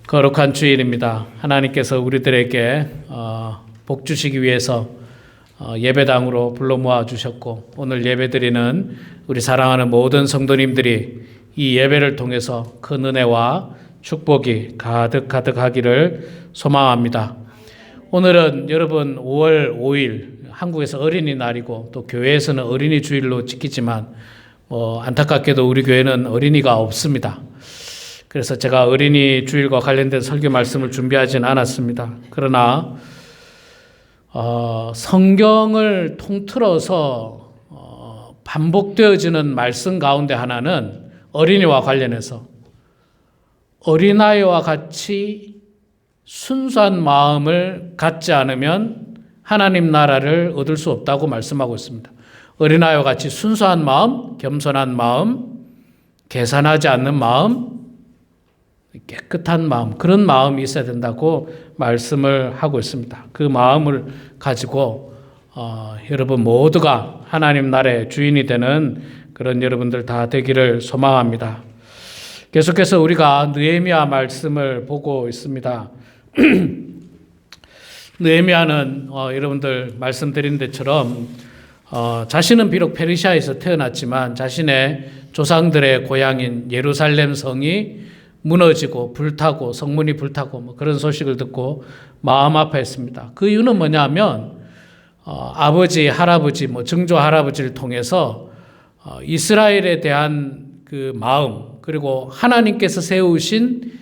거룩한 주일입니다. 하나님께서 우리들에게 복 주시기 위해서 예배당으로 불러 모아 주셨고, 오늘 예배드리는 우리 사랑하는 모든 성도님들이 이 예배를 통해서 큰 은혜와 축복이 가득하기를 소망합니다. 오늘은 여러분 5월 5일 한국에서 어린이날이고 또 교회에서는 어린이 주일로 지키지만 안타깝게도 우리 교회는 어린이가 없습니다. 그래서 제가 어린이 주일과 관련된 설교 말씀을 준비하지는 않았습니다. 그러나 성경을 통틀어서 반복되어지는 말씀 가운데 하나는 어린이와 관련해서 어린아이와 같이 순수한 마음을 갖지 않으면 하나님 나라를 얻을 수 없다고 말씀하고 있습니다. 어린아이와 같이 순수한 마음, 겸손한 마음, 계산하지 않는 마음, 깨끗한 마음, 그런 마음이 있어야 된다고 말씀을 하고 있습니다. 그 마음을 가지고 여러분 모두가 하나님 나라의 주인이 되는 그런 여러분들 다 되기를 소망합니다. 계속해서 우리가 느헤미야 말씀을 보고 있습니다. 느헤미야는 여러분들 말씀드린 데처럼 자신은 비록 페르시아에서 태어났지만 자신의 조상들의 고향인 예루살렘 성이 무너지고 불타고 성문이 불타고 그런 소식을 듣고 마음 아파했습니다. 그 이유는 뭐냐면 아버지, 할아버지, 증조 할아버지를 통해서 이스라엘에 대한 그 마음, 그리고 하나님께서 세우신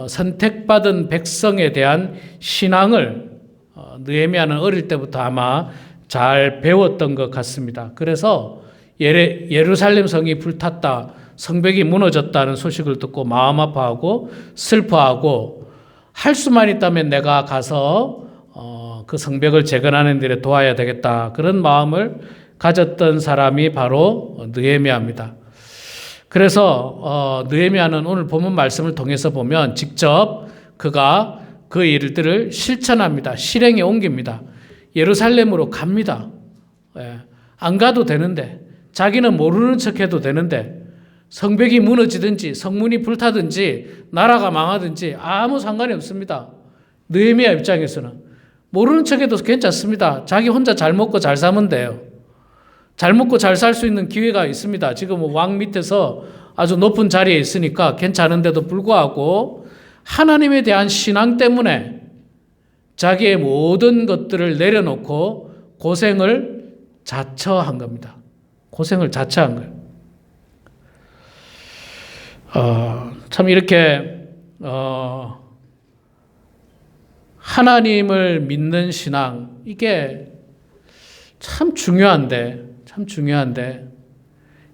선택받은 백성에 대한 신앙을 느헤미야는 어릴 때부터 아마 잘 배웠던 것 같습니다. 그래서 예루살렘 성이 불탔다, 성벽이 무너졌다는 소식을 듣고 마음 아파하고 슬퍼하고 할 수만 있다면 내가 가서 그 성벽을 재건하는 일에 도와야 되겠다, 그런 마음을 가졌던 사람이 바로 느헤미야입니다. 그래서 느헤미야는 오늘 본문 말씀을 통해서 보면 직접 그가 그 일들을 실천합니다. 실행에 옮깁니다. 예루살렘으로 갑니다. 안 가도 되는데, 자기는 모르는 척해도 되는데, 성벽이 무너지든지 성문이 불타든지 나라가 망하든지 아무 상관이 없습니다. 느헤미야 입장에서는 모르는 척해도 괜찮습니다. 자기 혼자 잘 먹고 잘 사면 돼요. 잘 먹고 잘 살 수 있는 기회가 있습니다. 지금 왕 밑에서 아주 높은 자리에 있으니까 괜찮은데도 불구하고 하나님에 대한 신앙 때문에 자기의 모든 것들을 내려놓고 고생을 자처한 겁니다. 고생을 자처한 거예요. 참 이렇게 하나님을 믿는 신앙, 이게 참 중요한데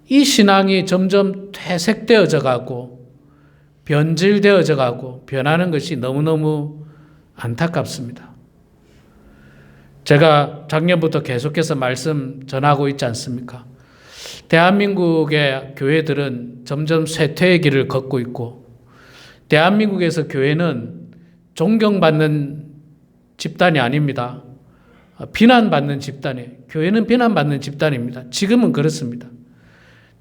이 신앙이 점점 퇴색되어져 가고 변질되어져 가고 변하는 것이 너무너무 안타깝습니다. 제가 작년부터 계속해서 말씀 전하고 있지 않습니까? 대한민국의 교회들은 점점 쇠퇴의 길을 걷고 있고, 대한민국에서 교회는 존경받는 집단이 아닙니다. 비난받는 집단이에요. 교회는 비난받는 집단입니다. 지금은 그렇습니다.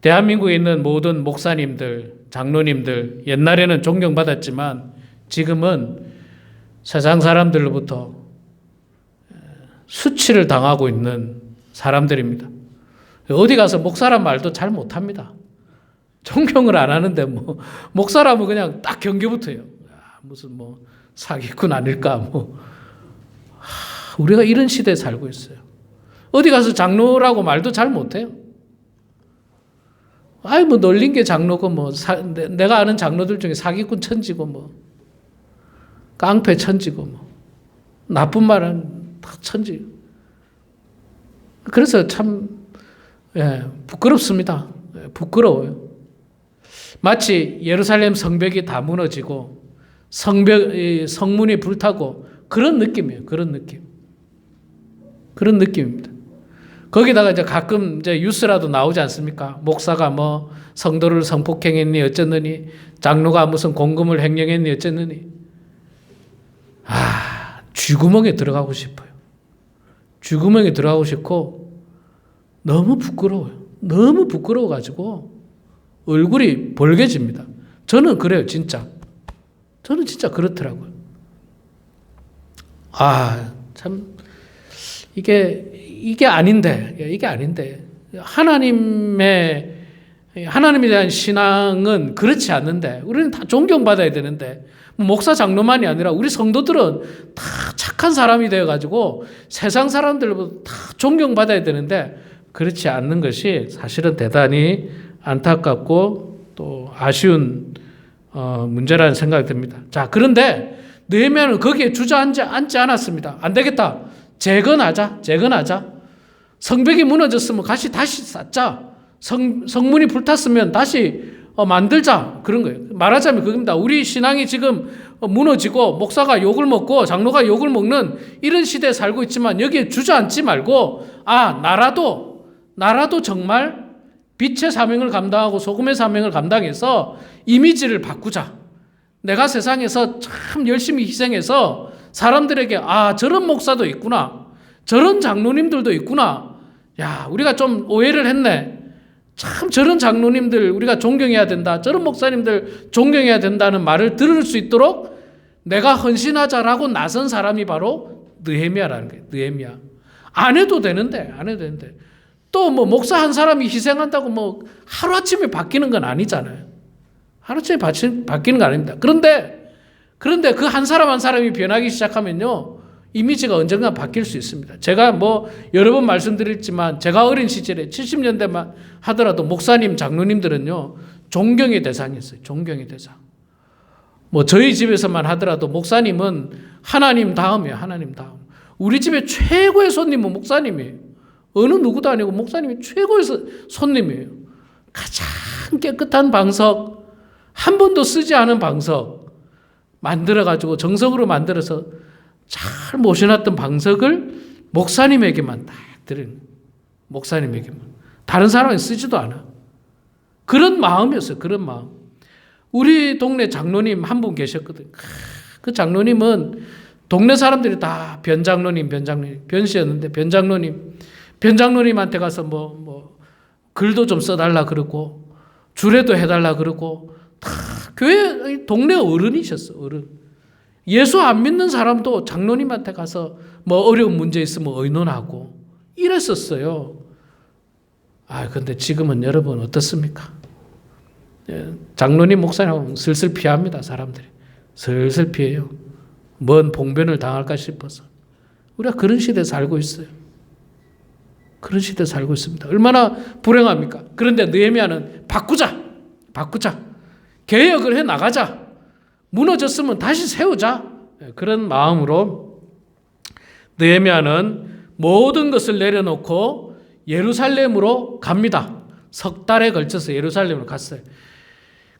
대한민국에 있는 모든 목사님들, 장로님들, 옛날에는 존경받았지만 지금은 세상 사람들로부터 수치를 당하고 있는 사람들입니다. 어디 가서 목사란 말도 잘 못합니다. 존경을 안 하는데 목사라면 그냥 딱 경계부터요. 무슨 사기꾼 아닐까 우리가 이런 시대에 살고 있어요. 어디 가서 장로라고 말도 잘 못해요. 널린 게 장로고 내가 아는 장로들 중에 사기꾼 천지고 깡패 천지고 나쁜 말은 다 천지. 그래서 참 부끄럽습니다. 부끄러워요. 마치 예루살렘 성벽이 다 무너지고 성문이 불타고 그런 느낌이에요. 그런 느낌입니다. 거기다가 이제 가끔 뉴스라도 나오지 않습니까? 목사가 성도를 성폭행했니 어쨌느니, 장로가 무슨 공금을 횡령했니 어쨌느니. 쥐구멍에 들어가고 싶어요. 쥐구멍에 들어가고 싶고 너무 부끄러워요. 너무 부끄러워가지고 얼굴이 벌개집니다. 저는 그래요, 진짜. 저는 진짜 그렇더라고요. 참 이게 아닌데, 이게 아닌데 하나님에 대한 신앙은 그렇지 않는데 우리는 다 존경받아야 되는데 목사 장로만이 아니라 우리 성도들은 다 착한 사람이 되어가지고 세상 사람들보다 다 존경받아야 되는데 그렇지 않는 것이 사실은 대단히 안타깝고 또 아쉬운 문제라는 생각이 듭니다. 자, 그런데 느헤미야는 거기에 주저앉지 않았습니다. 안 되겠다. 재건하자. 성벽이 무너졌으면 다시 쌓자. 성문이 불탔으면 다시 만들자. 그런 거예요. 말하자면 그겁니다. 우리 신앙이 지금 무너지고 목사가 욕을 먹고 장로가 욕을 먹는 이런 시대에 살고 있지만 여기에 주저앉지 말고 나라도 정말 빛의 사명을 감당하고 소금의 사명을 감당해서 이미지를 바꾸자. 내가 세상에서 참 열심히 희생해서 사람들에게 저런 목사도 있구나. 저런 장로님들도 있구나. 야, 우리가 좀 오해를 했네. 참 저런 장로님들 우리가 존경해야 된다. 저런 목사님들 존경해야 된다는 말을 들을 수 있도록 내가 헌신하자라고 나선 사람이 바로 느헤미야라는 거예요. 느헤미야. 안 해도 되는데. 또 뭐 목사 한 사람이 희생한다고 뭐 하루아침에 바뀌는 건 아니잖아요. 하루아침에 바뀌는 건 아닙니다. 그런데 그 한 사람이 변하기 시작하면요. 이미지가 언젠가 바뀔 수 있습니다. 제가 뭐 여러 번 말씀드렸지만 제가 어린 시절에 70년대만 하더라도 목사님, 장로님들은요. 존경의 대상이었어요. 존경의 대상. 뭐 저희 집에서만 하더라도 목사님은 하나님 다음이에요. 하나님 다음. 우리 집에 최고의 손님은 목사님이에요. 어느 누구도 아니고 목사님이 최고의 손님이에요. 가장 깨끗한 방석, 한 번도 쓰지 않은 방석 만들어가지고 정성으로 만들어서 잘 모셔놨던 방석을 목사님에게만 딱 드리는 목사님에게만. 다른 사람이 쓰지도 않아. 그런 마음이었어요. 그런 마음. 우리 동네 장로님 한 분 계셨거든요. 그 장로님은 동네 사람들이 다 변씨였는데 변장로님한테 가서 뭐 글도 좀 써달라 그러고 주례도 해달라 그러고 다 교회 동네 어른이셨어. 어른. 예수 안 믿는 사람도 장로님한테 가서 뭐 어려운 문제 있으면 의논하고 이랬었어요. 근데 지금은 여러분 어떻습니까? 장로님 목사님 슬슬 피합니다. 사람들이. 슬슬 피해요. 뭔 봉변을 당할까 싶어서. 우리가 그런 시대에 살고 있어요. 그런 시대에 살고 있습니다. 얼마나 불행합니까? 그런데 느헤미야는 바꾸자. 개혁을 해 나가자. 무너졌으면 다시 세우자. 그런 마음으로 느헤미야는 모든 것을 내려놓고 예루살렘으로 갑니다. 석 달에 걸쳐서 예루살렘으로 갔어요.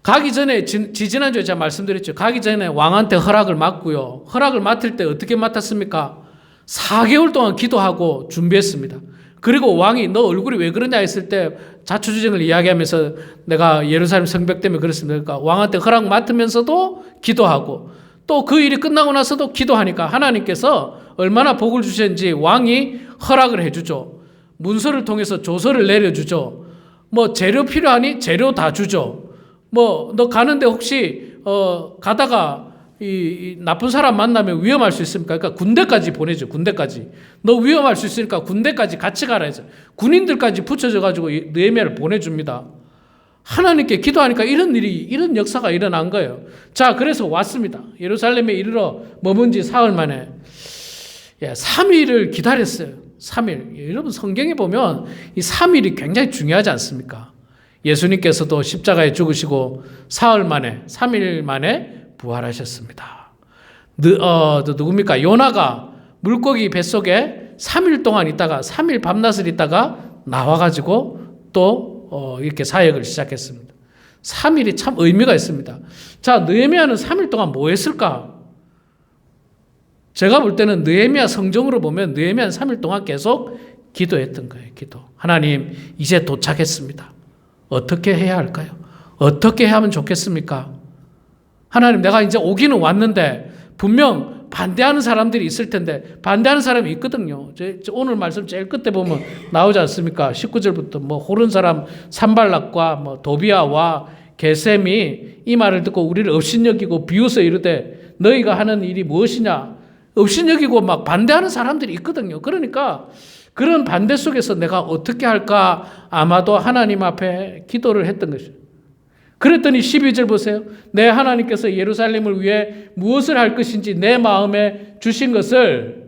가기 전에 지난주에 제가 말씀드렸죠. 가기 전에 왕한테 허락을 맡고요. 허락을 맡을 때 어떻게 맡았습니까? 4개월 동안 기도하고 준비했습니다. 그리고 왕이 너 얼굴이 왜 그러냐 했을 때 자초지종을 이야기하면서 내가 예루살렘 성벽 때문에 그렇습니다. 그러니까 왕한테 허락 맡으면서도 기도하고 또 그 일이 끝나고 나서도 기도하니까 하나님께서 얼마나 복을 주셨는지 왕이 허락을 해주죠. 문서를 통해서 조서를 내려주죠. 뭐 재료 필요하니 재료 다 주죠. 뭐 너 가는데 혹시 가다가 이 나쁜 사람 만나면 위험할 수 있습니까? 그러니까 군대까지 보내죠. 군대까지. 너 위험할 수 있으니까 군대까지 같이 가라 해서 군인들까지 붙여져 가지고 느헤미야를 보내줍니다. 하나님께 기도하니까 이런 역사가 일어난 거예요. 자, 그래서 왔습니다. 예루살렘에 이르러 머문 지 사흘 만에 3일을 기다렸어요. 3일. 여러분 성경에 보면 이 3일이 굉장히 중요하지 않습니까? 예수님께서도 십자가에 죽으시고 3일 만에 부활하셨습니다. 누굽니까? 요나가 물고기 뱃속에 3일 동안 있다가 3일 밤낮을 있다가 나와가지고 또 이렇게 사역을 시작했습니다. 3일이 참 의미가 있습니다. 자, 느헤미야는 3일 동안 뭐 했을까? 제가 볼 때는 느헤미야 성경으로 보면 느헤미야는 3일 동안 계속 기도했던 거예요. 기도. 하나님, 이제 도착했습니다. 어떻게 해야 할까요? 어떻게 하면 좋겠습니까? 하나님, 내가 이제 오기는 왔는데 분명 반대하는 사람들이 있을 텐데 반대하는 사람이 있거든요. 오늘 말씀 제일 끝에 보면 나오지 않습니까? 19절부터 뭐 호른 사람 산발락과 뭐 도비아와 게셈이 이 말을 듣고 우리를 업신여기고 비웃어 이르되 너희가 하는 일이 무엇이냐? 업신여기고 막 반대하는 사람들이 있거든요. 그러니까 그런 반대 속에서 내가 어떻게 할까? 아마도 하나님 앞에 기도를 했던 것이죠. 그랬더니 12절 보세요. 내 하나님께서 예루살렘을 위해 무엇을 할 것인지 내 마음에 주신 것을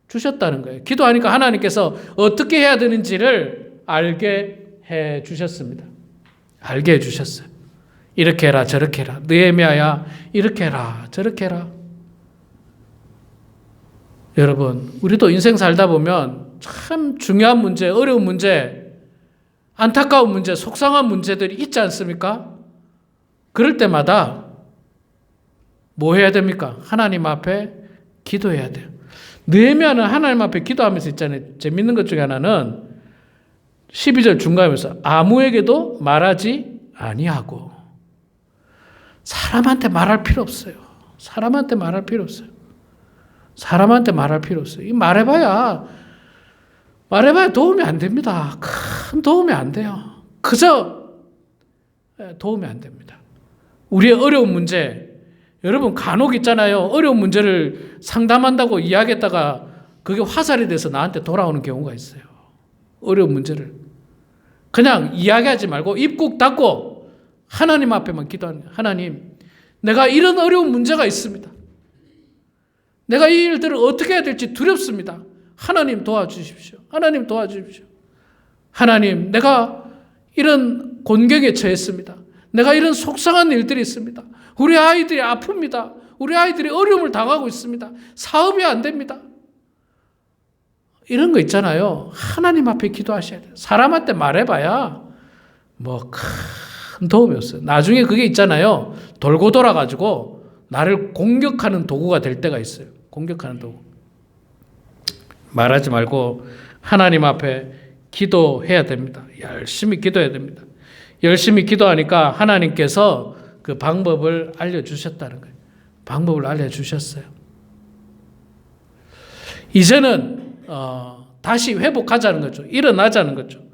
주셨다는 거예요. 기도하니까 하나님께서 어떻게 해야 되는지를 알게 해 주셨습니다. 알게 해 주셨어요. 이렇게 해라 저렇게 해라. 느헤미야야 이렇게 해라 저렇게 해라. 여러분 우리도 인생 살다 보면 참 중요한 문제, 어려운 문제, 안타까운 문제, 속상한 문제들이 있지 않습니까? 그럴 때마다 뭐 해야 됩니까? 하나님 앞에 기도해야 돼요. 느헤미야는 하나님 앞에 기도하면서 있잖아요. 재밌는 것 중에 하나는 12절 중간에서 아무에게도 말하지 아니하고. 사람한테 말할 필요 없어요. 사람한테 말할 필요 없어요. 사람한테 말할 필요 없어요. 이 말해봐야 도움이 안 됩니다. 큰 도움이 안 돼요. 그저 도움이 안 됩니다. 우리의 어려운 문제, 여러분 간혹 있잖아요. 어려운 문제를 상담한다고 이야기했다가 그게 화살이 돼서 나한테 돌아오는 경우가 있어요. 어려운 문제를. 그냥 이야기하지 말고 입 꾹 닫고 하나님 앞에만 기도하는 거예요. 하나님, 내가 이런 어려운 문제가 있습니다. 내가 이 일들을 어떻게 해야 될지 두렵습니다. 하나님 도와주십시오. 하나님 도와주십시오. 하나님, 내가 이런 곤경에 처했습니다. 내가 이런 속상한 일들이 있습니다. 우리 아이들이 아픕니다. 우리 아이들이 어려움을 당하고 있습니다. 사업이 안 됩니다. 이런 거 있잖아요. 하나님 앞에 기도하셔야 돼요. 사람한테 말해봐야 뭐 큰 도움이 없어요. 나중에 그게 있잖아요. 돌고 돌아가지고 나를 공격하는 도구가 될 때가 있어요. 공격하는 도구. 말하지 말고 하나님 앞에 기도해야 됩니다. 열심히 기도해야 됩니다. 열심히 기도하니까 하나님께서 그 방법을 알려주셨다는 거예요. 방법을 알려주셨어요. 이제는 다시 회복하자는 거죠. 일어나자는 거죠.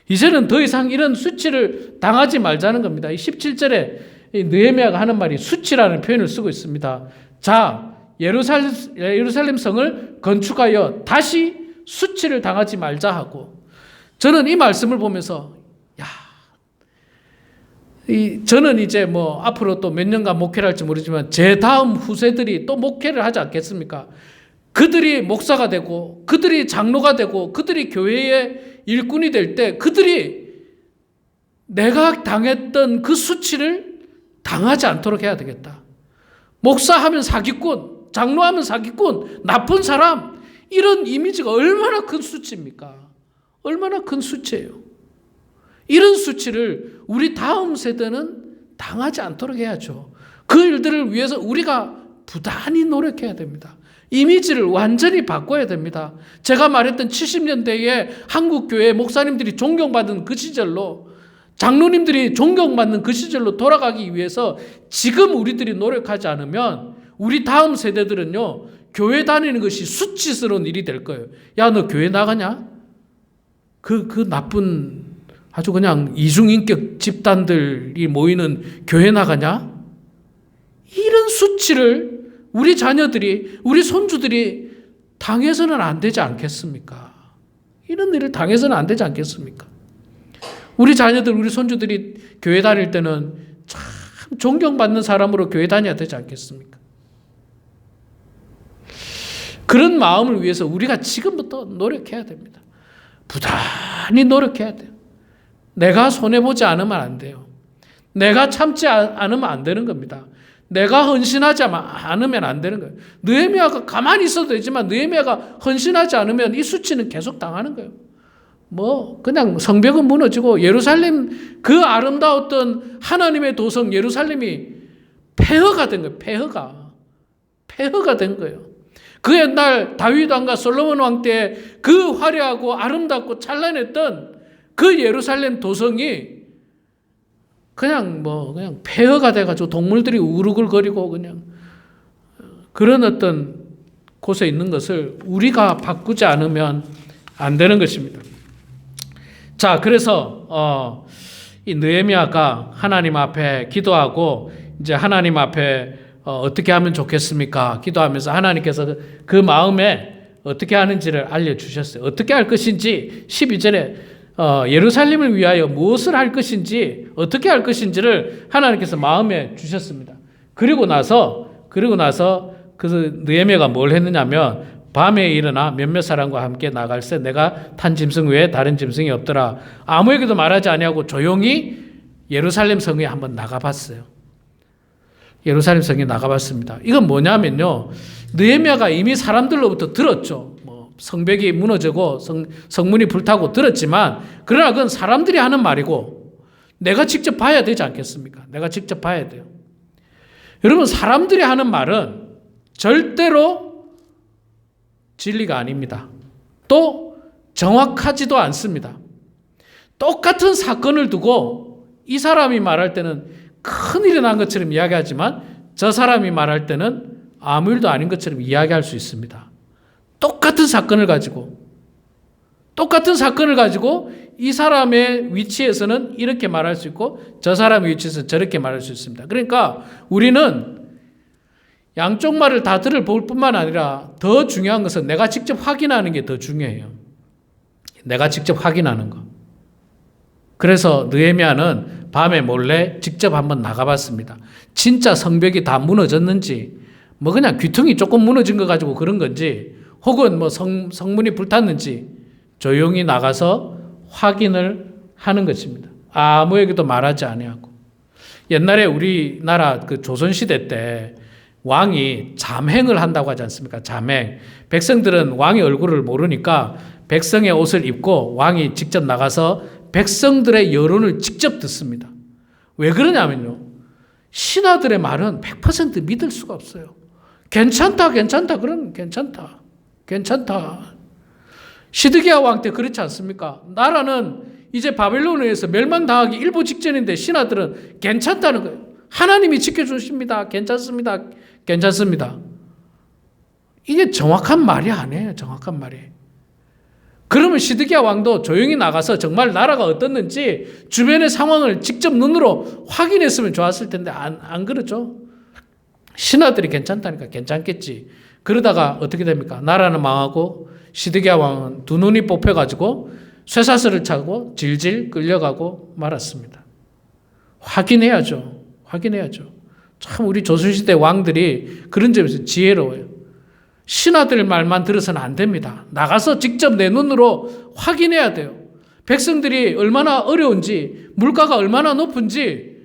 이제는 더 이상 이런 수치를 당하지 말자는 겁니다. 이 17절에 느헤미야가 하는 말이 수치라는 표현을 쓰고 있습니다. 자, 예루살렘 성을 건축하여 다시 수치를 당하지 말자 하고, 저는 이 말씀을 보면서 저는 이제 뭐 앞으로 또 몇 년간 목회를 할지 모르지만 제 다음 후세들이 또 목회를 하지 않겠습니까? 그들이 목사가 되고 그들이 장로가 되고 그들이 교회의 일꾼이 될 때 그들이 내가 당했던 그 수치를 당하지 않도록 해야 되겠다. 목사하면 사기꾼, 장로하면 사기꾼, 나쁜 사람, 이런 이미지가 얼마나 큰 수치입니까? 얼마나 큰 수치예요. 이런 수치를 우리 다음 세대는 당하지 않도록 해야죠. 그 일들을 위해서 우리가 부단히 노력해야 됩니다. 이미지를 완전히 바꿔야 됩니다. 제가 말했던 70년대에 한국교회 목사님들이 존경받은 그 시절로, 장로님들이 존경받는 그 시절로 돌아가기 위해서 지금 우리들이 노력하지 않으면 우리 다음 세대들은요, 교회 다니는 것이 수치스러운 일이 될 거예요. 야, 너 교회 나가냐? 그 나쁜 아주 그냥 이중인격 집단들이 모이는 교회 나가냐? 이런 수치를 우리 자녀들이, 우리 손주들이 당해서는 안 되지 않겠습니까? 이런 일을 당해서는 안 되지 않겠습니까? 우리 자녀들, 우리 손주들이 교회 다닐 때는 참 존경받는 사람으로 교회 다녀야 되지 않겠습니까? 그런 마음을 위해서 우리가 지금부터 노력해야 됩니다. 부단히 노력해야 돼요. 내가 손해보지 않으면 안 돼요. 내가 참지 않으면 안 되는 겁니다. 내가 헌신하지 않으면 안 되는 거예요. 느헤미야가 가만히 있어도 되지만 느헤미야가 헌신하지 않으면 이 수치는 계속 당하는 거예요. 뭐 그냥 성벽은 무너지고 예루살렘, 그 아름다웠던 하나님의 도성 예루살렘이 폐허가 된 거예요. 폐허가 된 거예요. 그 옛날 다윗 왕과 솔로몬 왕 때 그 화려하고 아름답고 찬란했던 그 예루살렘 도성이 그냥 폐허가 돼가지고 동물들이 우르글거리고 그냥 그런 어떤 곳에 있는 것을 우리가 바꾸지 않으면 안 되는 것입니다. 자, 그래서 이 느헤미야가 하나님 앞에 기도하고 이제 하나님 앞에 어떻게 하면 좋겠습니까? 기도하면서 하나님께서 그 마음에 어떻게 하는지를 알려주셨어요. 어떻게 할 것인지 12절에 예루살렘을 위하여 무엇을 할 것인지 어떻게 할 것인지를 하나님께서 마음에 주셨습니다. 그리고 나서 그 느헤미야가 뭘 했느냐면 밤에 일어나 몇몇 사람과 함께 나갈새 내가 탄 짐승 외에 다른 짐승이 없더라. 아무에게도 말하지 아니하고 조용히 예루살렘 성에 한번 나가봤어요. 예루살렘 성에 나가봤습니다. 이건 뭐냐면요, 느헤미야가 이미 사람들로부터 들었죠. 성벽이 무너지고 성문이 불타고 들었지만, 그러나 그건 사람들이 하는 말이고 내가 직접 봐야 되지 않겠습니까? 내가 직접 봐야 돼요. 여러분, 사람들이 하는 말은 절대로 진리가 아닙니다. 또 정확하지도 않습니다. 똑같은 사건을 두고 이 사람이 말할 때는 큰일이 난 것처럼 이야기하지만 저 사람이 말할 때는 아무 일도 아닌 것처럼 이야기할 수 있습니다. 똑같은 사건을 가지고 이 사람의 위치에서는 이렇게 말할 수 있고 저 사람의 위치에서는 저렇게 말할 수 있습니다. 그러니까 우리는 양쪽 말을 다 들어볼 뿐만 아니라 더 중요한 것은 내가 직접 확인하는 게 더 중요해요. 내가 직접 확인하는 거. 그래서 느헤미야는 밤에 몰래 직접 한번 나가봤습니다. 진짜 성벽이 다 무너졌는지, 그냥 귀퉁이 조금 무너진 거 가지고 그런 건지, 혹은 성문이 불탔는지 조용히 나가서 확인을 하는 것입니다. 아무에게도 말하지 아니하고. 옛날에 우리나라 그 조선시대 때 왕이 잠행을 한다고 하지 않습니까? 잠행. 백성들은 왕의 얼굴을 모르니까 백성의 옷을 입고 왕이 직접 나가서 백성들의 여론을 직접 듣습니다. 왜 그러냐면요, 신하들의 말은 100% 믿을 수가 없어요. 괜찮다. 그럼 괜찮다. 시드기야 왕 때 그렇지 않습니까? 나라는 이제 바벨론에 의해서 멸망당하기 일보 직전인데 신하들은 괜찮다는 거예요. 하나님이 지켜주십니다. 괜찮습니다. 이게 정확한 말이 아니에요. 정확한 말이. 그러면 시드기야 왕도 조용히 나가서 정말 나라가 어떻는지 주변의 상황을 직접 눈으로 확인했으면 좋았을 텐데 안 그러죠. 신하들이 괜찮다니까 괜찮겠지. 그러다가 어떻게 됩니까? 나라는 망하고 시드기야 왕은 두 눈이 뽑혀가지고 쇠사슬을 차고 질질 끌려가고 말았습니다. 확인해야죠. 참 우리 조선시대 왕들이 그런 점에서 지혜로워요. 신하들 말만 들어서는 안 됩니다. 나가서 직접 내 눈으로 확인해야 돼요. 백성들이 얼마나 어려운지, 물가가 얼마나 높은지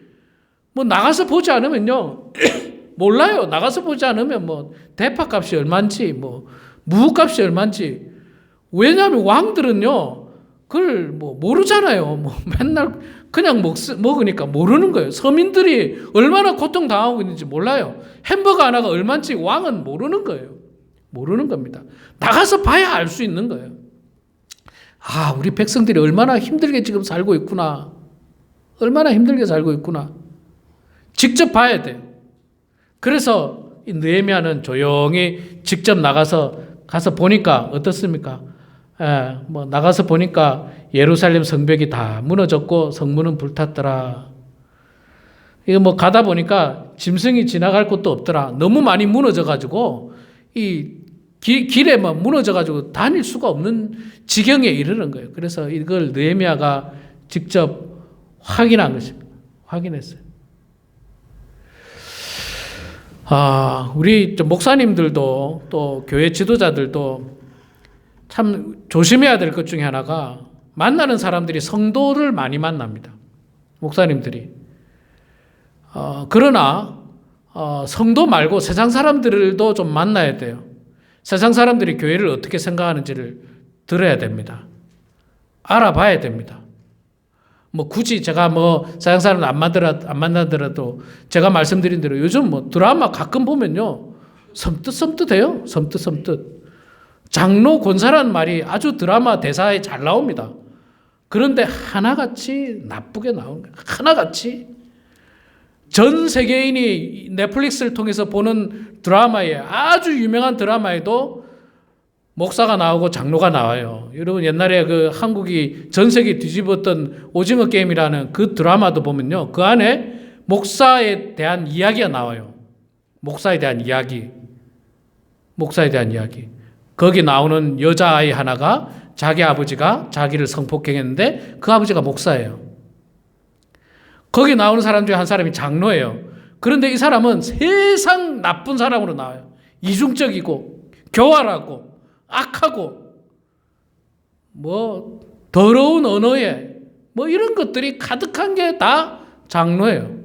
나가서 보지 않으면요 몰라요. 나가서 보지 않으면 대파값이 얼마인지 무값이 얼마인지. 왜냐하면 왕들은요 그걸 모르잖아요. 맨날 그냥 먹으니까 모르는 거예요. 서민들이 얼마나 고통당하고 있는지 몰라요. 햄버거 하나가 얼마인지 왕은 모르는 거예요. 모르는 겁니다. 나가서 봐야 알 수 있는 거예요. 우리 백성들이 얼마나 힘들게 지금 살고 있구나. 직접 봐야 돼요. 그래서 이 느헤미야는 조용히 직접 가서 보니까 어떻습니까? 나가서 보니까 예루살렘 성벽이 다 무너졌고 성문은 불탔더라. 이거 가다 보니까 짐승이 지나갈 곳도 없더라. 너무 많이 무너져가지고 이 길에 무너져가지고 다닐 수가 없는 지경에 이르는 거예요. 그래서 이걸 느헤미야가 직접 확인한 것입니다. 확인했어요. 우리 목사님들도 또 교회 지도자들도 참 조심해야 될 것 중에 하나가 만나는 사람들이 성도를 많이 만납니다. 목사님들이. 그러나 성도 말고 세상 사람들도 좀 만나야 돼요. 세상 사람들이 교회를 어떻게 생각하는지를 들어야 됩니다. 알아봐야 됩니다. 굳이 제가 세상 사람 안 만나더라도 제가 말씀드린 대로 요즘 드라마 가끔 보면요 섬뜩섬뜩해요. 섬뜩섬뜩. 장로 권사라는 말이 아주 드라마 대사에 잘 나옵니다. 그런데 하나같이 나쁘게 나오는 거예요. 하나같이. 전 세계인이 넷플릭스를 통해서 보는 드라마에, 아주 유명한 드라마에도 목사가 나오고 장로가 나와요. 여러분 옛날에 그 한국이 전 세계 뒤집었던 오징어 게임이라는 그 드라마도 보면요. 그 안에 목사에 대한 이야기가 나와요. 목사에 대한 이야기. 목사에 대한 이야기. 거기 나오는 여자아이 하나가 자기 아버지가 자기를 성폭행했는데 그 아버지가 목사예요. 거기 나오는 사람 중에 한 사람이 장로예요. 그런데 이 사람은 세상 나쁜 사람으로 나와요. 이중적이고 교활하고 악하고 뭐 더러운 언어에 뭐 이런 것들이 가득한 게 다 장로예요.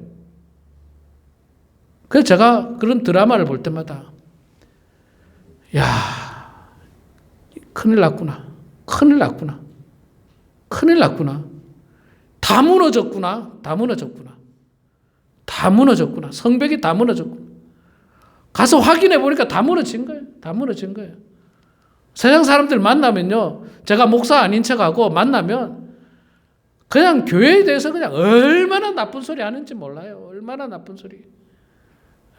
그래서 제가 그런 드라마를 볼 때마다 야, 큰일 났구나. 큰일 났구나. 큰일 났구나. 다 무너졌구나. 다 무너졌구나. 다 무너졌구나. 성벽이 다 무너졌구나. 가서 확인해 보니까 다 무너진 거예요. 다 무너진 거예요. 세상 사람들 만나면요. 제가 목사 아닌 척하고 만나면 그냥 교회에 대해서 그냥 얼마나 나쁜 소리 하는지 몰라요. 얼마나 나쁜 소리.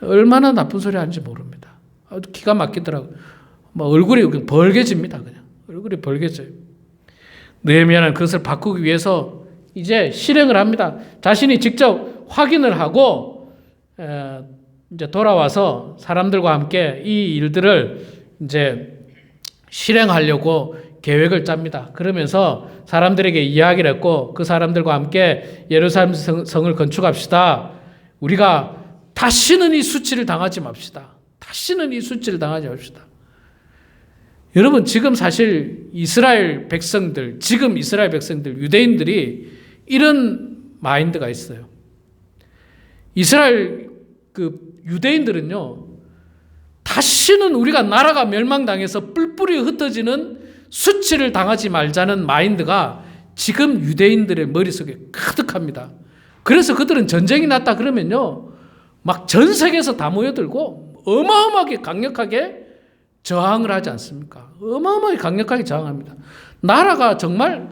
얼마나 나쁜 소리 하는지 모릅니다. 기가 막히더라고요. 막 얼굴이 벌개집니다. 그냥. 얼굴이 벌개져요. 느헤미야는 그것을 바꾸기 위해서 이제 실행을 합니다. 자신이 직접 확인을 하고 이제 돌아와서 사람들과 함께 이 일들을 이제 실행하려고 계획을 짭니다. 그러면서 사람들에게 이야기를 했고 그 사람들과 함께 예루살렘 성을 건축합시다. 우리가 다시는 이 수치를 당하지 맙시다. 다시는 이 수치를 당하지 맙시다. 여러분 지금 사실 이스라엘 백성들, 유대인들이 이런 마인드가 있어요. 이스라엘 그 유대인들은요, 다시는 우리가 나라가 멸망당해서 뿔뿔이 흩어지는 수치를 당하지 말자는 마인드가 지금 유대인들의 머릿속에 가득합니다. 그래서 그들은 전쟁이 났다 그러면요, 막 전 세계에서 다 모여들고 어마어마하게 강력하게 저항을 하지 않습니까? 어마어마하게 강력하게 저항합니다. 나라가 정말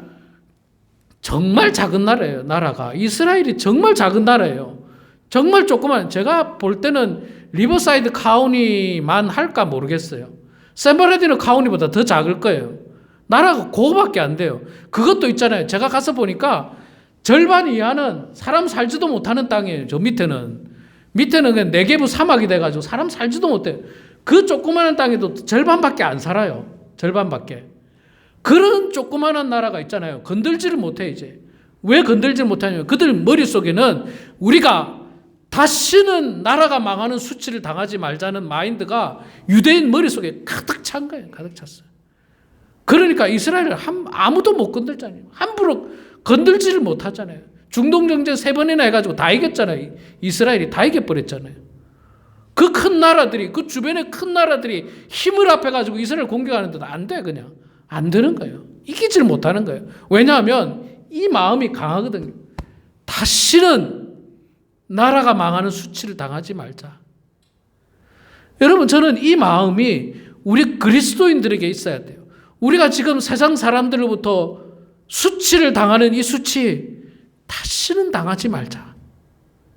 작은 나라예요. 나라가 이스라엘이 정말 작은 나라예요. 정말 조그만. 제가 볼 때는 리버사이드 카운티만 할까 모르겠어요. 샌버레디노 카운티보다 더 작을 거예요. 나라가 그거밖에 안 돼요. 그것도 있잖아요. 제가 가서 보니까 절반 이하는 사람 살지도 못하는 땅이에요. 저 밑에는 그냥 네게브 사막이 돼가지고 사람 살지도 못해요. 그 조그마한 땅에도 절반밖에 안 살아요. 절반밖에. 그런 조그마한 나라가 있잖아요. 건들지를 못해 이제. 왜 건들지를 못하냐면 그들 머릿속에는 우리가 다시는 나라가 망하는 수치를 당하지 말자는 마인드가 유대인 머릿속에 가득 찬 거예요. 가득 찼어요. 그러니까 이스라엘을 아무도 못 건들잖아요. 함부로 건들지를 못하잖아요. 중동정전 3번이나 해가지고 다 이겼잖아요. 이스라엘이 다 이겨버렸잖아요. 그 큰 나라들이, 그 주변의 큰 나라들이 힘을 합해가지고 이스라엘 공격하는데도 안 돼, 그냥. 안 되는 거예요. 이기질 못하는 거예요. 왜냐하면 이 마음이 강하거든요. 다시는 나라가 망하는 수치를 당하지 말자. 여러분, 저는 이 마음이 우리 그리스도인들에게 있어야 돼요. 우리가 지금 세상 사람들로부터 수치를 당하는 이 수치, 다시는 당하지 말자.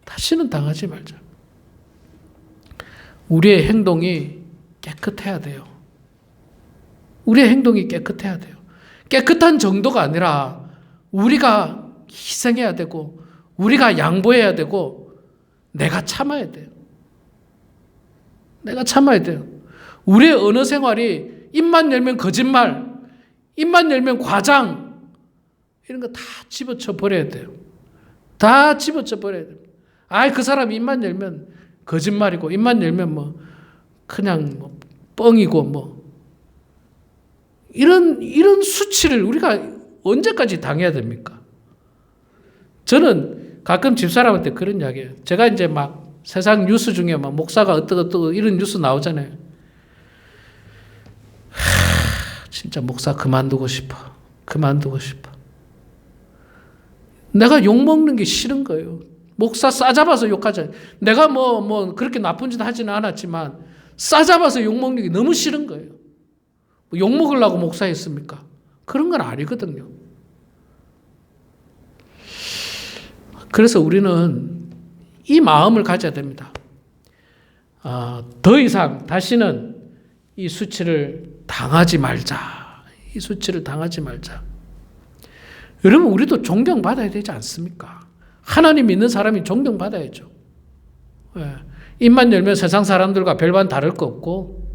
다시는 당하지 말자. 우리의 행동이 깨끗해야 돼요. 우리의 행동이 깨끗해야 돼요. 깨끗한 정도가 아니라 우리가 희생해야 되고 우리가 양보해야 되고 내가 참아야 돼요. 내가 참아야 돼요. 우리의 언어 생활이 입만 열면 거짓말, 입만 열면 과장, 이런 거 다 집어쳐 버려야 돼요. 다 집어쳐 버려야 돼요. 그 사람 입만 열면 거짓말이고, 입만 열면 뭐, 그냥 뭐, 뻥이고, 뭐. 이런 수치를 우리가 언제까지 당해야 됩니까? 저는 가끔 집사람한테 그런 이야기해요. 제가 이제 막 세상 뉴스 중에 막 목사가 어떠고 이런 뉴스 나오잖아요. 진짜 목사 그만두고 싶어. 그만두고 싶어. 내가 욕먹는 게 싫은 거예요. 목사 싸잡아서 욕하잖아요. 내가 뭐 그렇게 나쁜 짓 하지는 않았지만 싸잡아서 욕먹는 게 너무 싫은 거예요. 뭐 욕먹으려고 목사했습니까? 그런 건 아니거든요. 그래서 우리는 이 마음을 가져야 됩니다. 더 이상 다시는 이 수치를 당하지 말자. 이 수치를 당하지 말자. 여러분, 우리도 존경받아야 되지 않습니까? 하나님 믿는 사람이 존경받아야죠. 예. 입만 열면 세상 사람들과 별반 다를 거 없고,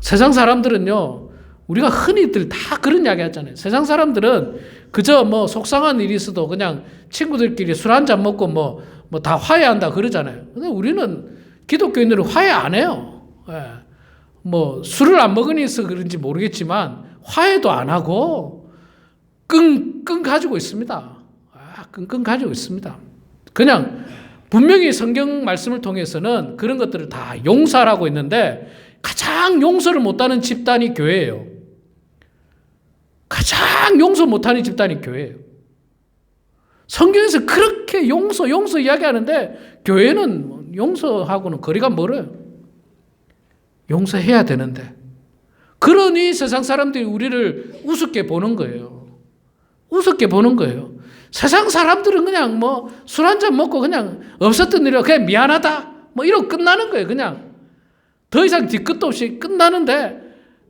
세상 사람들은요, 우리가 흔히들 다 그런 이야기 하잖아요. 세상 사람들은 그저 속상한 일이 있어도 그냥 친구들끼리 술 한잔 먹고 다 화해한다 그러잖아요. 근데 우리는 기독교인들은 화해 안 해요. 예. 술을 안 먹으니까 그런지 모르겠지만 화해도 안 하고 끙끙 가지고 있습니다. 끙끙 가지고 있습니다. 그냥 분명히 성경 말씀을 통해서는 그런 것들을 다 용서하라고 했는데 가장 용서를 못하는 집단이 교회예요. 가장 용서 못하는 집단이 교회예요. 성경에서 그렇게 용서 이야기하는데 교회는 용서하고는 거리가 멀어요. 용서해야 되는데. 그러니 세상 사람들이 우리를 우습게 보는 거예요. 우습게 보는 거예요. 세상 사람들은 그냥 술 한잔 먹고 그냥 없었던 일이라 그냥 미안하다 이러고 끝나는 거예요. 그냥 더 이상 뒤끝도 없이 끝나는데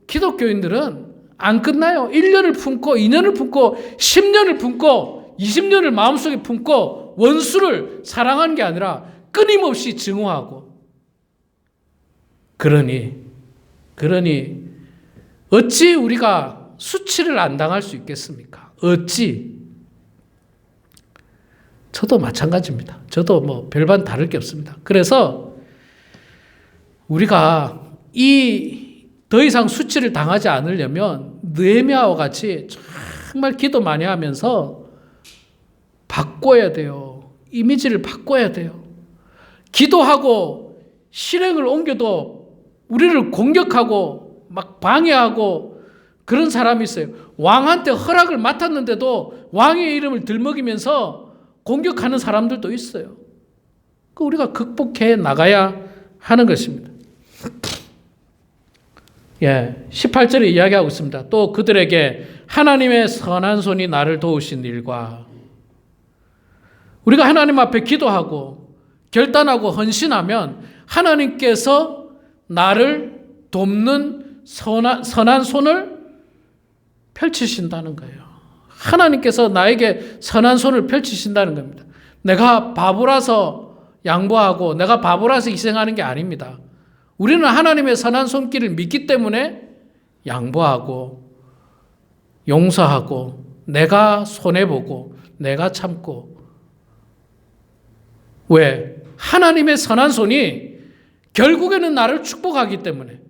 기독교인들은 안 끝나요. 1년을 품고 2년을 품고 10년을 품고 20년을 마음속에 품고 원수를 사랑하는 게 아니라 끊임없이 증오하고. 그러니 어찌 우리가 수치를 안 당할 수 있겠습니까? 어찌? 저도 마찬가지입니다. 저도 별반 다를 게 없습니다. 그래서 우리가 더 이상 수치를 당하지 않으려면 느헤미야와 같이 정말 기도 많이 하면서 바꿔야 돼요. 이미지를 바꿔야 돼요. 기도하고 실행을 옮겨도 우리를 공격하고 막 방해하고 그런 사람이 있어요. 왕한테 허락을 맡았는데도 왕의 이름을 들먹이면서 공격하는 사람들도 있어요. 우리가 극복해 나가야 하는 것입니다. 18절에 이야기하고 있습니다. 또 그들에게 하나님의 선한 손이 나를 도우신 일과, 우리가 하나님 앞에 기도하고 결단하고 헌신하면 하나님께서 나를 돕는 선한 손을 펼치신다는 거예요. 하나님께서 나에게 선한 손을 펼치신다는 겁니다. 내가 바보라서 양보하고 내가 바보라서 희생하는 게 아닙니다. 우리는 하나님의 선한 손길을 믿기 때문에 양보하고 용서하고 내가 손해보고 내가 참고. 왜? 하나님의 선한 손이 결국에는 나를 축복하기 때문에.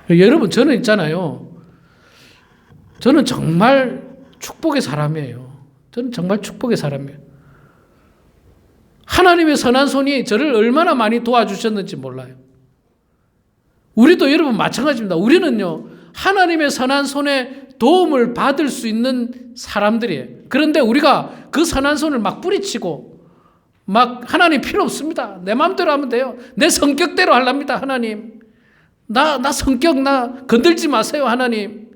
여러분, 저는 있잖아요. 저는 정말 축복의 사람이에요. 저는 정말 축복의 사람이에요. 하나님의 선한 손이 저를 얼마나 많이 도와주셨는지 몰라요. 우리도 여러분 마찬가지입니다. 우리는요, 하나님의 선한 손에 도움을 받을 수 있는 사람들이에요. 그런데 우리가 그 선한 손을 막 뿌리치고 막 하나님 필요 없습니다. 내 마음대로 하면 돼요. 내 성격대로 하랍니다. 하나님. 나 성격 건들지 마세요. 하나님.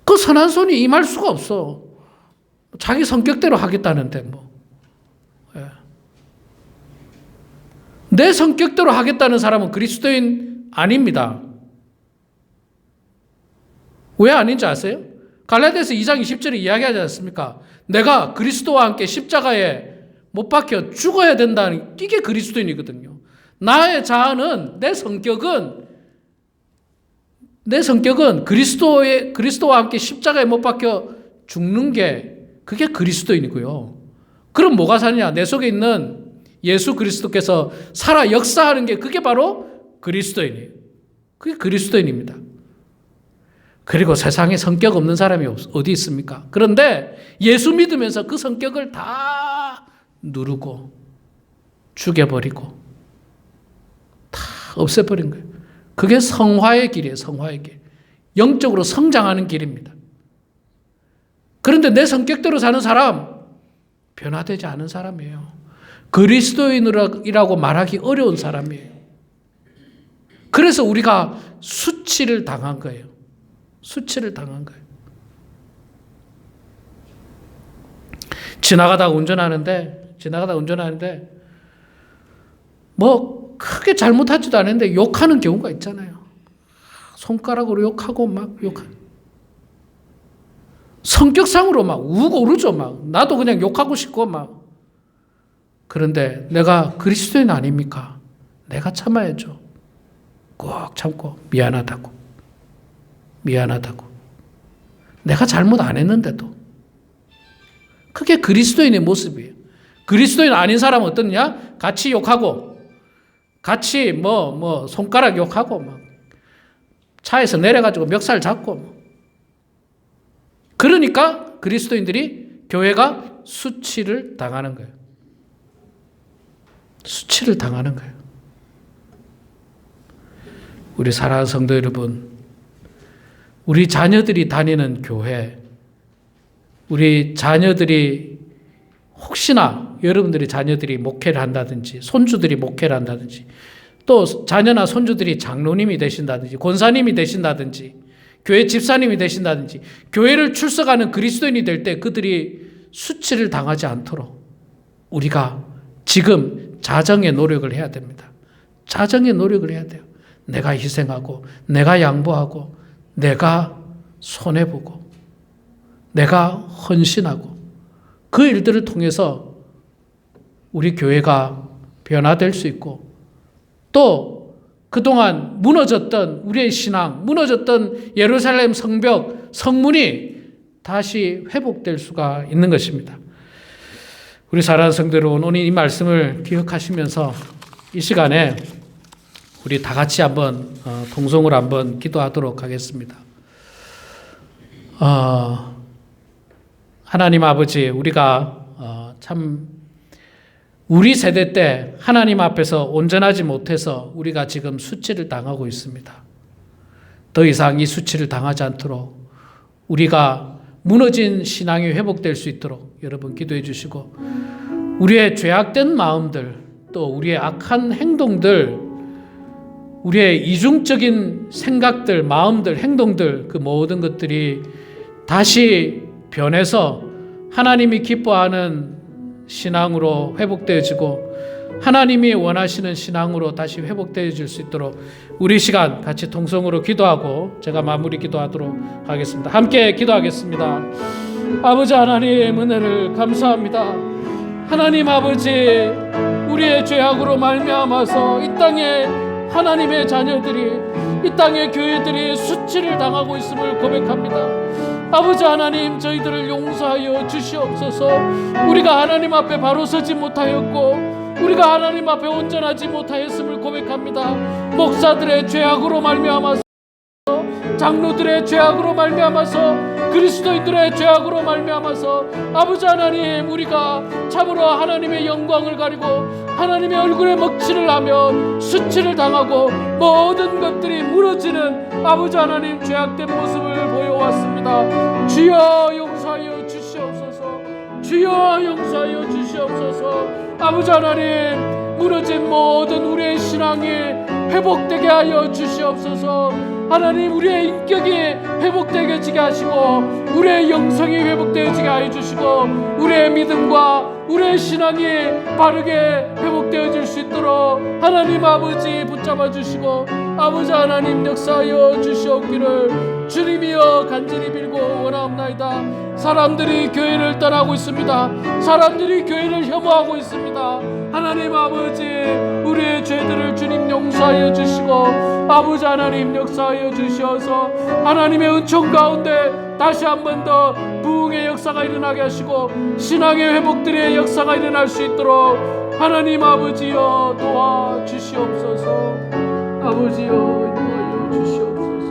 그 선한 손이 임할 수가 없어. 자기 성격대로 하겠다는데 내 성격대로 하겠다는 사람은 그리스도인 아닙니다. 왜 아닌지 아세요? 갈라디아서 2장 20절에 이야기하지 않습니까? 내가 그리스도와 함께 십자가에 못 박혀 죽어야 된다는, 이게 그리스도인이거든요. 나의 자아는, 내 성격은 그리스도와 함께 십자가에 못 박혀 죽는 게, 그게 그리스도인이고요. 그럼 뭐가 사느냐? 내 속에 있는 예수 그리스도께서 살아 역사하는 게, 그게 바로 그리스도인이에요. 그게 그리스도인입니다. 그리고 세상에 성격 없는 사람이 어디 있습니까? 그런데 예수 믿으면서 그 성격을 다 누르고 죽여버리고 다 없애버린 거예요. 그게 성화의 길이에요. 성화의 길. 영적으로 성장하는 길입니다. 그런데 내 성격대로 사는 사람, 변화되지 않은 사람이에요. 그리스도인이라고 말하기 어려운 사람이에요. 그래서 우리가 수치를 당한 거예요. 수치를 당한 거예요. 지나가다가 운전하는데 뭐 크게 잘못하지도 않은데 욕하는 경우가 있잖아요. 손가락으로 욕하고 막 욕하는. 성격상으로 막 우고 오르죠. 막 나도 그냥 욕하고 싶고 막. 그런데 내가 그리스도인 아닙니까? 내가 참아야죠. 꼭 참고 미안하다고. 내가 잘못 안 했는데도. 그게 그리스도인의 모습이에요. 그리스도인 아닌 사람은 어떠냐? 같이 욕하고 같이 손가락 욕하고 막 차에서 내려가지고 멱살 잡고 뭐. 그러니까 그리스도인들이 교회가 수치를 당하는 거예요. 수치를 당하는 거예요. 우리 사랑하는 성도 여러분, 우리 자녀들이 다니는 교회, 우리 자녀들이 혹시나 여러분들이 자녀들이 목회를 한다든지 손주들이 목회를 한다든지 또 자녀나 손주들이 장로님이 되신다든지 권사님이 되신다든지 교회 집사님이 되신다든지 교회를 출석하는 그리스도인이 될 때 그들이 수치를 당하지 않도록 우리가 지금 자정의 노력을 해야 됩니다. 자정의 노력을 해야 돼요. 내가 희생하고 내가 양보하고 내가 손해보고 내가 헌신하고 그 일들을 통해서 우리 교회가 변화될 수 있고 또 그동안 무너졌던 우리의 신앙, 무너졌던 예루살렘 성벽, 성문이 다시 회복될 수가 있는 것입니다. 우리 사랑하는 성도 여러분, 오늘 이 말씀을 기억하시면서 이 시간에 우리 다 같이 한번 동성으로 한번 기도하도록 하겠습니다. 하나님 아버지, 우리가 참 우리 세대 때 하나님 앞에서 온전하지 못해서 우리가 지금 수치를 당하고 있습니다. 더 이상 이 수치를 당하지 않도록 우리가 무너진 신앙이 회복될 수 있도록 여러분 기도해 주시고 우리의 죄악된 마음들 또 우리의 악한 행동들 우리의 이중적인 생각들, 마음들, 행동들 그 모든 것들이 다시 변해서 하나님이 기뻐하는 신앙으로 회복되어지고 하나님이 원하시는 신앙으로 다시 회복되어질 수 있도록 우리 시간 같이 통성으로 기도하고 제가 마무리 기도하도록 하겠습니다. 함께 기도하겠습니다. 아버지 하나님 은혜를 감사합니다. 하나님 아버지 우리의 죄악으로 말미암아서 이 땅에 하나님의 자녀들이 이 땅의 교회들이 수치를 당하고 있음을 고백합니다. 아버지 하나님 저희들을 용서하여 주시옵소서. 우리가 하나님 앞에 바로 서지 못하였고 우리가 하나님 앞에 온전하지 못하였음을 고백합니다. 목사들의 죄악으로 말미암아서 장로들의 죄악으로 말미암아서 그리스도인들의 죄악으로 말미암아서 아버지 하나님 우리가 참으로 하나님의 영광을 가리고 하나님의 얼굴에 먹칠을 하며 수치를 당하고 모든 것들이 무너지는 아버지 하나님 죄악된 모습을 보여왔습니다. 주여 용서하여 주시옵소서. 주여 용서하여 주시옵소서. 아버지 하나님 무너진 모든 우리의 신앙이 회복되게 하여 주시옵소서. 하나님 우리의 인격이 회복되게 하시고 우리의 영성이 회복되어지게 하여 주시고 우리의 믿음과 우리의 신앙이 바르게 회복되어질 수 있도록 하나님 아버지 붙잡아 주시고 아버지 하나님 역사하여 주시옵기를 주님이여 간절히 빌고 원하옵나이다. 사람들이 교회를 떠나고 있습니다. 사람들이 교회를 혐오하고 있습니다. 하나님 아버지 우리의 죄들을 주님 용서하여 주시고 아버지 하나님 역사하여 주시어서 하나님의 은총 가운데 다시 한 번 더 부흥의 역사가 일어나게 하시고 신앙의 회복들의 역사가 일어날 수 있도록 하나님 아버지여 도와주시옵소서. 아버지여 도와여 주시옵소서.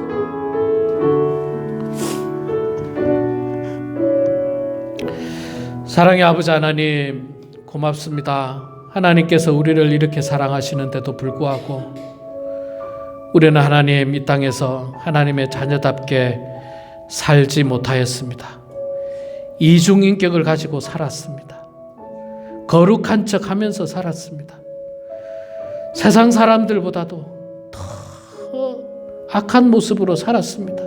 사랑의 아버지 하나님 고맙습니다. 하나님께서 우리를 이렇게 사랑하시는데도 불구하고 우리는 하나님 이 땅에서 하나님의 자녀답게 살지 못하였습니다. 이중인격을 가지고 살았습니다. 거룩한 척 하면서 살았습니다. 세상 사람들보다도 더 악한 모습으로 살았습니다.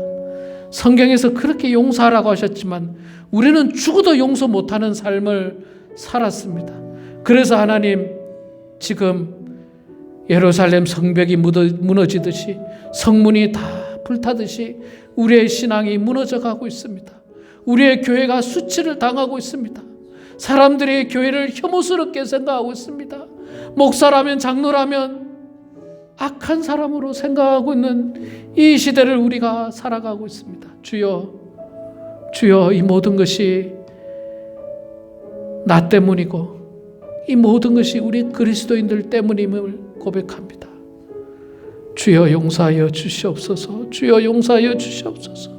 성경에서 그렇게 용서하라고 하셨지만 우리는 죽어도 용서 못하는 삶을 살았습니다. 그래서 하나님 지금 예루살렘 성벽이 무너지듯이, 성문이 다 불타듯이 우리의 신앙이 무너져 가고 있습니다. 우리의 교회가 수치를 당하고 있습니다. 사람들이 교회를 혐오스럽게 생각하고 있습니다. 목사라면, 장로라면 악한 사람으로 생각하고 있는 이 시대를 우리가 살아가고 있습니다. 주여, 주여, 이 모든 것이 나 때문이고 이 모든 것이 우리 그리스도인들 때문임을 고백합니다. 주여 용서하여 주시옵소서. 주여 용서하여 주시옵소서.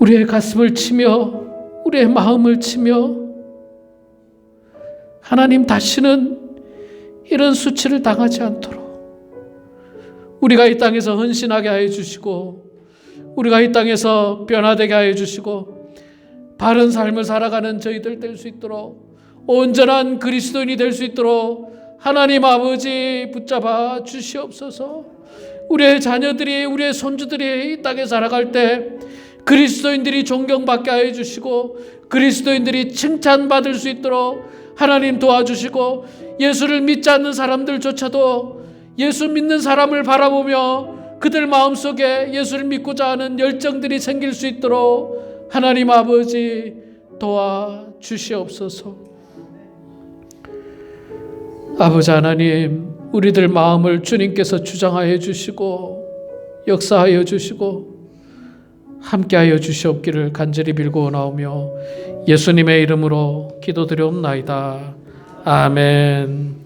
우리의 가슴을 치며 우리의 마음을 치며 하나님, 다시는 이런 수치를 당하지 않도록 우리가 이 땅에서 헌신하게 하여 주시고, 우리가 이 땅에서 변화되게 하여 주시고, 바른 삶을 살아가는 저희들 될 수 있도록, 온전한 그리스도인이 될 수 있도록 하나님 아버지 붙잡아 주시옵소서. 우리의 자녀들이, 우리의 손주들이 이 땅에 살아갈 때 그리스도인들이 존경받게 하여 주시고, 그리스도인들이 칭찬받을 수 있도록 하나님 도와주시고, 예수를 믿지 않는 사람들조차도 예수 믿는 사람을 바라보며 그들 마음속에 예수를 믿고자 하는 열정들이 생길 수 있도록 하나님 아버지 도와주시옵소서. 아버지 하나님, 우리들 마음을 주님께서 주장하여 주시고 역사하여 주시고 함께하여 주시옵기를 간절히 빌고 나오며 예수님의 이름으로 기도드리옵나이다. 아멘.